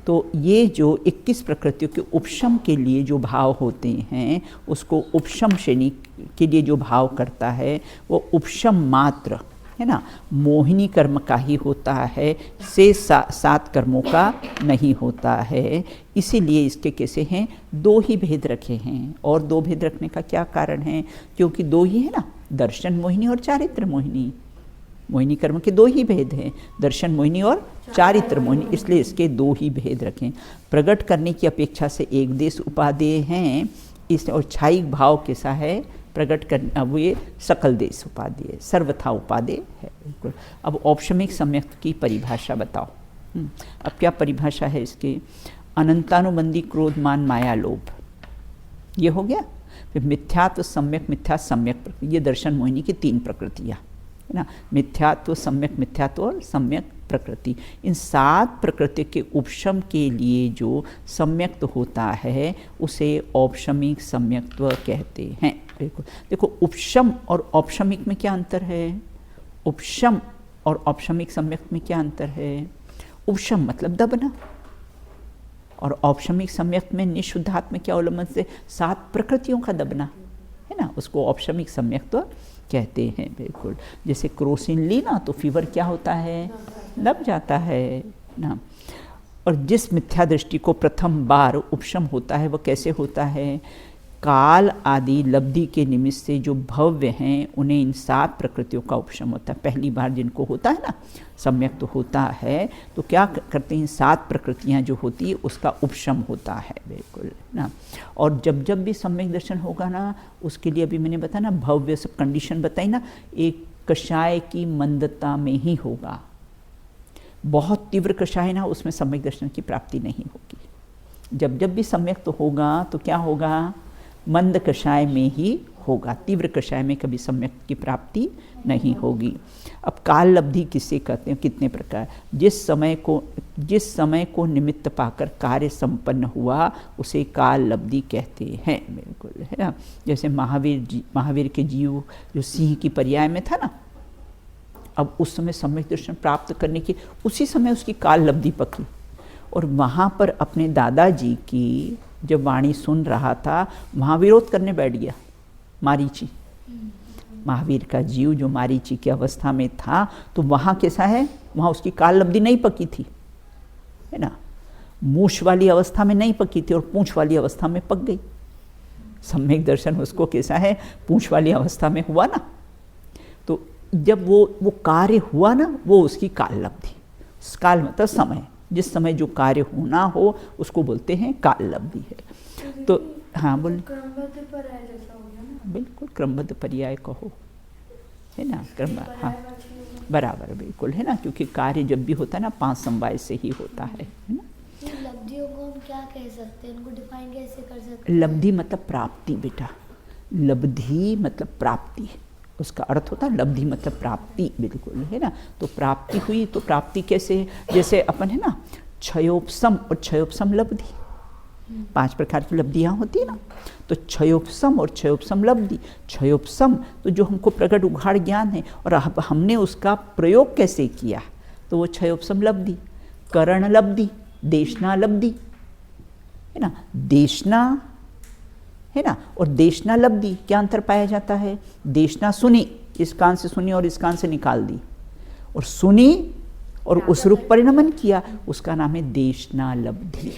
तो ये जो 21 प्रकृतियों के उपशम के लिए जो भाव होते हैं, उसको उपशम श्रेणी के लिए जो भाव करता है वो उपशम मात्र, है ना, मोहिनी कर्म का ही होता है, से 7 कर्मों का नहीं होता है। इसीलिए इसके कैसे हैं? 2 ही भेद रखे हैं। और 2 भेद रखने का क्या कारण है? क्योंकि 2 ही है ना, दर्शन मोहिनी और चारित्र मोहिनी। मोहिनी कर्म के 2 ही भेद हैं, दर्शन मोहिनी और चारित्र मोहिनी, इसलिए इसके 2 ही भेद रखें। प्रकट करने की अपेक्षा से एक देश उपादेय हैं, इस और छायिक भाव कैसा है? प्रकट करना, वो ये सकल देश उपादेय, सर्वथा उपादेय है, बिल्कुल। अब औपशमिक सम्यक्त की परिभाषा बताओ। अब क्या परिभाषा है इसकी? अनंतानुबंधी क्रोध मान माया लोभ, ये हो गया। फिर मिथ्यात्व सम्यक मिथ्या सम्यक, ये दर्शन मोहिनी की 3 प्रकृतियाँ, है ना, मिथ्यात्व सम्यक मिथ्यात्व और सम्यक प्रकृति। इन 7 प्रकृति के उपशम के लिए जो सम्यक्त होता है उसे औपशमिक सम्यक्त्व कहते हैं, बिल्कुल। देखो, उपशम और औपशमिक में क्या अंतर है? उपशम और औपशमिक सम्यक्त में क्या अंतर है? उपशम मतलब दबना, और औपशमिक सम्यक्त में निशुद्धात्म के अवलंबन से 7 प्रकृतियों का दबना, है ना, उसको औपशमिक सम्यक्त्व कहते हैं, बिल्कुल। जैसे क्रोसिन ली ना तो फीवर क्या होता है? दब जाता है ना। और जिस मिथ्या दृष्टि को प्रथम बार उपशम होता है वह कैसे होता है? काल आदि लब्धि के निमित्त से जो भव्य हैं उन्हें इन 7 प्रकृतियों का उपशम होता है। पहली बार जिनको होता है ना सम्यक तो होता है, तो क्या करते हैं? 7 प्रकृतियां जो होती है उसका उपशम होता है, बिल्कुल ना। और जब जब भी सम्यक दर्शन होगा ना, उसके लिए अभी मैंने बताया ना, भव्य सब कंडीशन बताई ना, एक कषाय की मंदता में ही होगा। बहुत तीव्र कषाय ना, उसमें सम्यक दर्शन की प्राप्ति नहीं होगी। जब जब भी सम्यक तो होगा तो क्या होगा? मंद कषाय में ही होगा, तीव्र कषाय में कभी सम्यक की प्राप्ति नहीं होगी। अब काल लब्धि किसे कहते हैं? कितने प्रकार? जिस समय को निमित्त पाकर कार्य संपन्न हुआ उसे काल लब्धि कहते हैं, बिल्कुल, है ना। जैसे महावीर के जीव जो सिंह की पर्याय में था ना, अब उस समय सम्यक दर्शन प्राप्त करने की उसी समय उसकी काल लब्धि पकी, और वहाँ पर अपने दादाजी की जब वाणी सुन रहा था वहाँ विरोध करने बैठ गया मारीची। महावीर का जीव जो मारीची की अवस्था में था, तो वहाँ कैसा है? वहाँ उसकी काल लब्धि नहीं पकी थी, है ना, मूछ वाली अवस्था में नहीं पकी थी और पूंछ वाली अवस्था में पक गई। सम्यक दर्शन उसको कैसा है? पूंछ वाली अवस्था में हुआ ना, तो जब वो कार्य हुआ ना, वो उसकी काल लब्धि। काल मतलब समय, जिस समय जो कार्य होना हो उसको बोलते हैं काल लब्धि है। तो हाँ बोल, बिल्कुल क्रमबद्ध पर्याय कहो, है ना, क्रम, हाँ बराबर, बिल्कुल, है ना, क्योंकि कार्य जब भी होता है ना 5 समवाय से ही होता है ना। लब्धियों को हम क्या कह सकते हैं? इनको डिफाइन कैसे कर सकते हैं? लब्धि मतलब प्राप्ति बेटा, लब्धि मतलब प्राप्ति, उसका अर्थ होता है लब्धि मतलब प्राप्ति, बिल्कुल, है ना। तो प्राप्ति हुई, तो प्राप्ति कैसे? जैसे अपन है ना, क्षयोपशम और क्षयोपशम लब्धि, 5 प्रकार की लब्धियाँ होती है ना, तो क्षयोपशम और क्षयोपशम लब्धि। क्षयोपशम तो जो हमको प्रकट उघाड़ ज्ञान है और हमने उसका प्रयोग कैसे किया, तो वो क्षयोपशम लब्धि। करण लब्धि, देशना लब्धि, है ना, देशना, है ना, और देशना लब्धि क्या अंतर पाया जाता है? देशना सुनी, इस कान से सुनी और इस कान से निकाल दी, और सुनी और उस रूप परिणमन किया, उसका नाम है देशना लब्धि,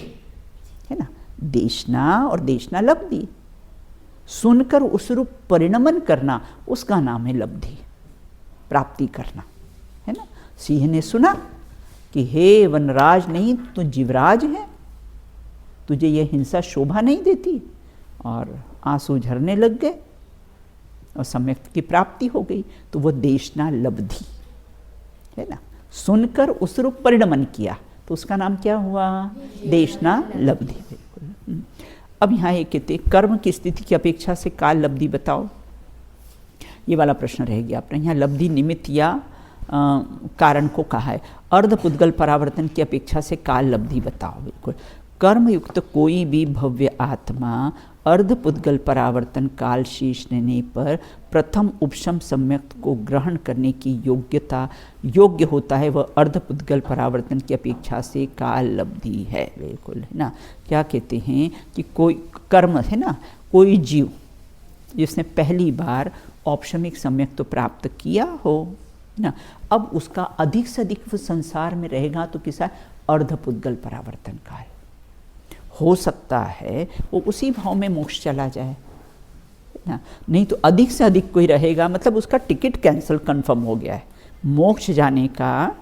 है ना। देशना और देशना लब्धि, सुनकर उस रूप परिणमन करना, उसका नाम है लब्धि, प्राप्ति करना, है ना। सिंह ने सुना कि हे वनराज नहीं तो जीवराज है, तुझे यह हिंसा शोभा नहीं देती, और आंसू झरने लग गए और सम्यक की प्राप्ति हो गई, तो वो देशना लब्धि, है ना। सुनकर उस रूप परिणमन किया तो उसका नाम क्या हुआ? देशना लब्धि, बिल्कुल। अब यहाँ ये कहते कर्म की स्थिति की अपेक्षा से काल लब्धि बताओ। ये वाला प्रश्न रह गया अपना। यहाँ लब्धि निमित्त या कारण को कहा है। अर्ध पुद्गल परावर्तन की अपेक्षा से काल लब्धि बताओ। बिल्कुल, कर्मयुक्त कोई भी भव्य आत्मा अर्ध पुद्गल परावर्तन काल शीश लेने पर प्रथम उपशम सम्यक को ग्रहण करने की योग्य होता है, वह अर्ध पुद्गल परावर्तन की अपेक्षा से काल लब्धि है। बिल्कुल, है ना। क्या कहते हैं कि कोई कर्म है ना, कोई जीव जिसने पहली बार औपशमिक सम्यक तो प्राप्त किया हो ना, अब उसका अधिक से अधिक संसार में रहेगा तो किसा अर्ध पुद्गल परावर्तन काल हो सकता है वो उसी भाव में मोक्ष चला जाए ना, नहीं तो अधिक से अधिक कोई रहेगा, मतलब उसका टिकट कैंसिल कंफर्म हो गया है, मोक्ष जाने का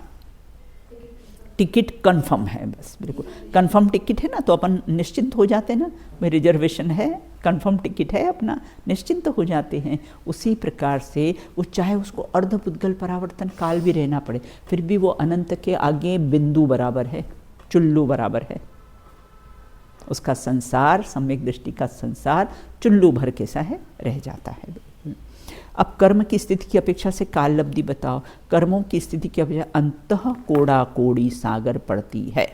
टिकट कंफर्म है। बस बिल्कुल कंफर्म टिकट है ना, तो अपन निश्चिंत हो जाते हैं ना, भाई रिजर्वेशन है, कंफर्म टिकट है अपना, निश्चिंत हो जाते हैं। उसी प्रकार से वो चाहे उसको अर्ध पुद्गल परावर्तन काल भी रहना पड़े, फिर भी वो अनंत के आगे बिंदु बराबर है, चुल्लू बराबर है। उसका संसार, सम्यक दृष्टि का संसार चुल्लू भर कैसा है, रह जाता है। अब कर्म की स्थिति की अपेक्षा से काल लब्धि बताओ। कर्मों की स्थिति की अपेक्षा अंतः कोड़ा कोड़ी सागर पड़ती है।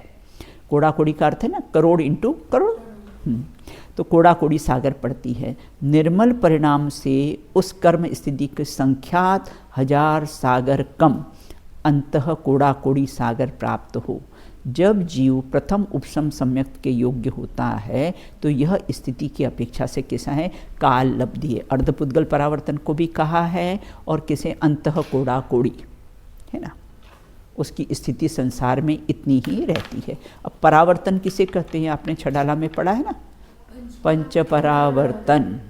कोड़ा कोड़ी का अर्थ है ना करोड़ इंटू करोड़, तो कोड़ा कोड़ी सागर पड़ती है। निर्मल परिणाम से उस कर्म स्थिति की संख्यात 1000 सागर कम अंतः कोड़ा कोड़ी सागर प्राप्त हो। जब जीव प्रथम उपशम सम्यक के योग्य होता है तो यह स्थिति की अपेक्षा से कैसा है, काल लब्धि है। अर्धपुद्गल परावर्तन को भी कहा है और किसे अंतः कोड़ा कोड़ी है ना, उसकी स्थिति संसार में इतनी ही रहती है। अब परावर्तन किसे कहते हैं, आपने छडाला में पढ़ा है ना, पंच परावर्तन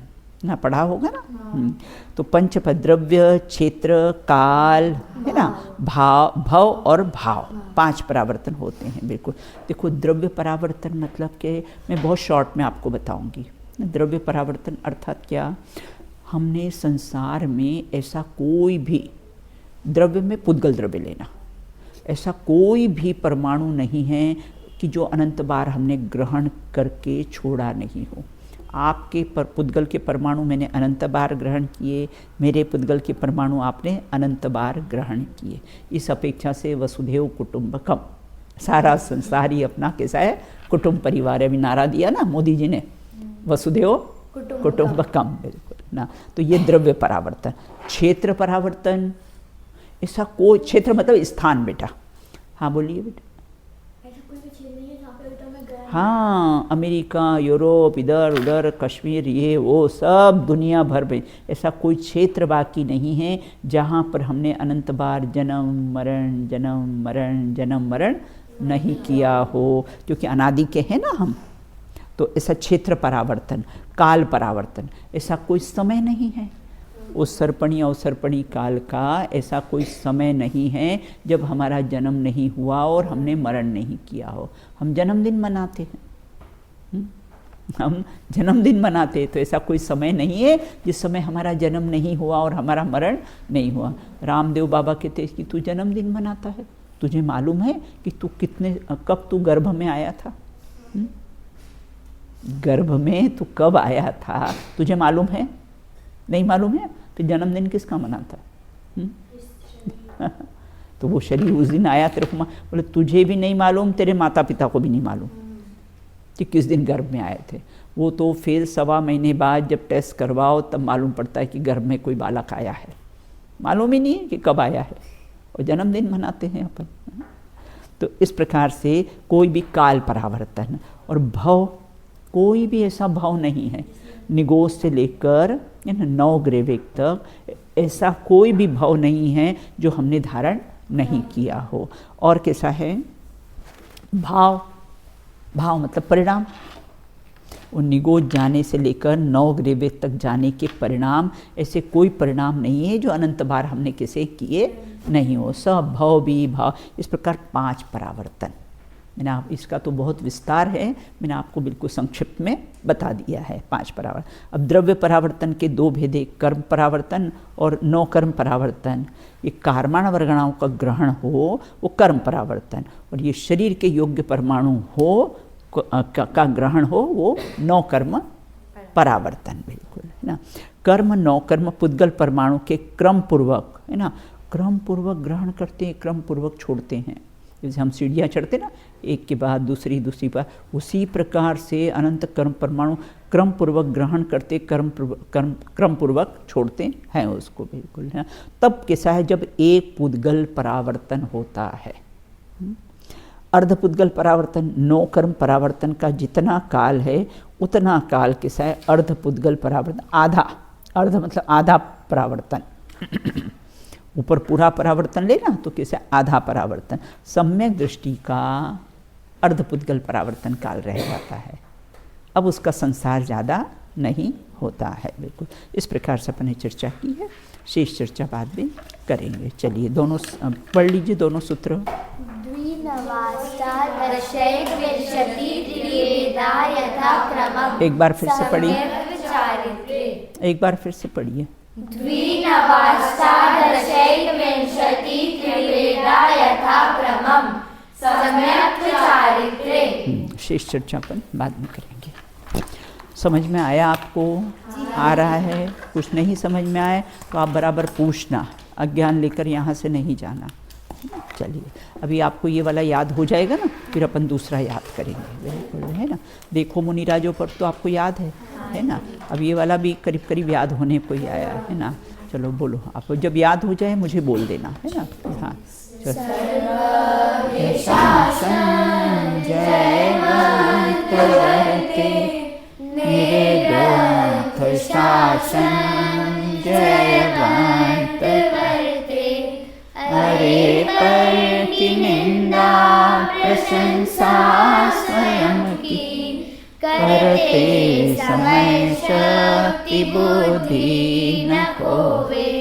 ना, पढ़ा होगा ना। तो पंच द्रव्य, क्षेत्र, काल है ना, भव और भाव, 5 परावर्तन होते हैं। बिल्कुल देखो, द्रव्य परावर्तन मतलब कि मैं बहुत शॉर्ट में आपको बताऊंगी। द्रव्य परावर्तन अर्थात क्या, हमने संसार में ऐसा कोई भी द्रव्य में पुद्गल द्रव्य लेना, ऐसा कोई भी परमाणु नहीं है कि जो अनंत बार हमने ग्रहण करके छोड़ा नहीं हो। आपके पुद्गल के परमाणु मैंने अनंत बार ग्रहण किए, मेरे पुद्गल के परमाणु आपने अनंत बार ग्रहण किए। इस अपेक्षा से वसुधैव कुटुंबकम, सारा संसार ही अपना कैसा है, कुटुंब परिवार है। अभी नारा दिया ना मोदी जी ने, वसुधैव कुटुंबकम, बिल्कुल ना। तो ये द्रव्य परावर्तन। क्षेत्र परावर्तन, ऐसा कोई क्षेत्र मतलब स्थान बेटा, हाँ बोलिए बेटा। हाँ, अमेरिका, यूरोप, इधर उधर, कश्मीर, ये वो सब दुनिया भर में ऐसा कोई क्षेत्र बाकी नहीं है जहाँ पर हमने अनंत बार जन्म मरण जन्म मरण जन्म मरण नहीं किया हो, क्योंकि अनादि के हैं ना हम। तो ऐसा क्षेत्र परावर्तन, काल परावर्तन, ऐसा कोई समय नहीं है। उस सर्पणी अवसर्पणी काल का ऐसा कोई समय नहीं है जब हमारा जन्म नहीं हुआ और हमने मरण नहीं किया हो। हम जन्मदिन मनाते हैं, हम जन्मदिन मनाते हैं, तो ऐसा कोई समय नहीं है जिस समय हमारा जन्म नहीं हुआ और हमारा मरण नहीं हुआ। रामदेव बाबा कहते हैं कि तू जन्मदिन मनाता है, तुझे मालूम है कि तू कब तू गर्भ में आया था, गर्भ में तू कब आया था, तुझे मालूम है? नहीं मालूम है तो जन्मदिन किसका मनाता है? तो वो शरीर उस दिन आया तेरे को, बोले तुझे भी नहीं मालूम, तेरे माता पिता को भी नहीं मालूम कि किस दिन गर्भ में आए थे। वो तो फिर 1.25 महीने बाद जब टेस्ट करवाओ तब मालूम पड़ता है कि गर्भ में कोई बालक आया है, मालूम ही नहीं है कि कब आया है, और जन्मदिन मनाते हैं अपन। तो इस प्रकार से कोई भी काल परावर्तन और भव, कोई भी ऐसा भाव नहीं है, निगोस से लेकर 9 ग्रेविक तक ऐसा कोई भी भाव नहीं है जो हमने धारण नहीं किया हो। और कैसा है भाव, भाव मतलब परिणाम। वो निगोस जाने से लेकर 9 ग्रेविक तक जाने के परिणाम, ऐसे कोई परिणाम नहीं है जो अनंत बार हमने किसे किए नहीं हो। सब भव भी भाव, इस प्रकार 5 परावर्तन। मैंने आप, इसका तो बहुत विस्तार है, मैंने आपको बिल्कुल संक्षिप्त में बता दिया है 5 परावर्तन। अब द्रव्य परावर्तन के 2 भेद, कर्म परावर्तन और 9 कर्म परावर्तन। ये कार्माण वर्गणाओं का ग्रहण हो वो कर्म परावर्तन, और ये शरीर के योग्य परमाणु हो का ग्रहण हो वो 9 कर्म परावर्तन, बिल्कुल है ना। कर्म नौकर्म पुद्गल परमाणु के क्रम पूर्वक, है ना, क्रम पूर्वक ग्रहण करते हैं, क्रम पूर्वक छोड़ते हैं। जैसे हम सीढ़ियाँ चढ़ते ना, एक के बाद दूसरी, दूसरी पर, उसी प्रकार से अनंत कर्म परमाणु क्रम पूर्वक ग्रहण करते, क्रम पूर्वक छोड़ते हैं उसको, बिल्कुल है। तब कैसा है, जब एक पुद्गल परावर्तन होता है। अर्धपुद्गल परावर्तन, नौ कर्म परावर्तन का जितना काल है उतना काल कैसा है, अर्धपुद्गल परावर्तन, आधा, अर्ध मतलब आधा परावर्तन। ऊपर पूरा परावर्तन लेना तो कैसे, आधा परावर्तन। सम्यक दृष्टि का अर्धपुद्गल परावर्तन काल रह जाता है, अब उसका संसार ज़्यादा नहीं होता है, बिल्कुल। इस प्रकार से अपन ने चर्चा की है, शेष चर्चा बाद में करेंगे। चलिए दोनों पढ़ लीजिए दोनों सूत्र। एक बार फिर से पढ़िए, एक बार फिर से पढ़िए। शेष चर्चा अपन बाद में करेंगे। समझ में आया आपको? आ रहा है? कुछ नहीं समझ में आए तो आप बराबर पूछना, अज्ञान लेकर यहाँ से नहीं जाना। चलिए अभी आपको ये वाला याद हो जाएगा ना, फिर अपन दूसरा याद करेंगे, बिल्कुल, है ना। देखो मुनिराजों पर तो आपको याद है ना। अब ये वाला भी करीब करीब याद होने को ही आया है ना। चलो बोलो, आपको जब याद हो जाए मुझे बोल देना, है ना। हाँ, हरे पर की निंदा प्रशंसा स्वयं की, करते समय शक्ति बुद्धि न खोवे,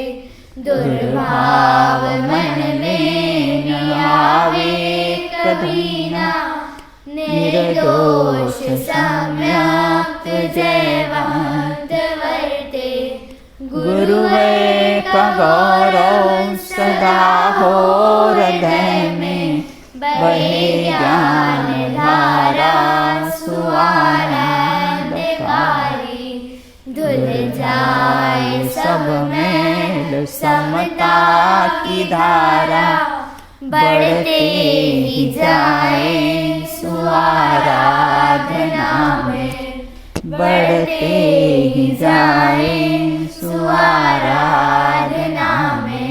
दुर्भाव मन में न आवे कभी ना, निर्दोष सम्यक जयवंत वर्ते, गुरुवे का गौरव सदा हो हृदय में, बहे ज्ञान धारा सुआनंदकारी, धुल जाए सब मेल समता की धारा, बढ़ते ही जाए सुआराधना में, बढ़ते ही जाए सुआराधना में।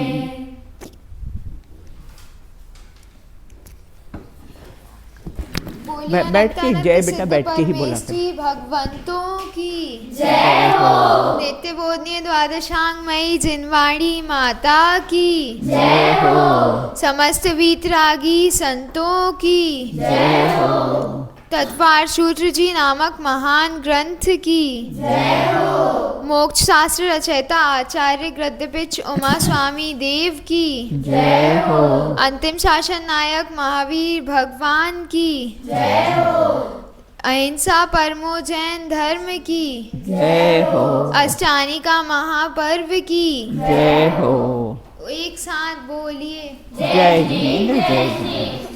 बैठ के जय बेटा, बैठ के ही बोला कर। भगवंतों की जय हो। नित्य बोधनीय द्वादशांगमयी जिनवाणी माता की जय हो। समस्त वीतरागी संतों की जय हो। तत्पार सूत्र जी नामक महान ग्रंथ की जय हो। मोक्ष शास्त्र रचयिता आचार्य गद्यपिच उमा स्वामी देव की जय हो। अंतिम शासन नायक महावीर भगवान की जय हो। अहिंसा परमो जैन धर्म की जय हो। अष्टानी का महापर्व की जय हो। एक साथ बोलिए, जय हिंद, जय हिंद।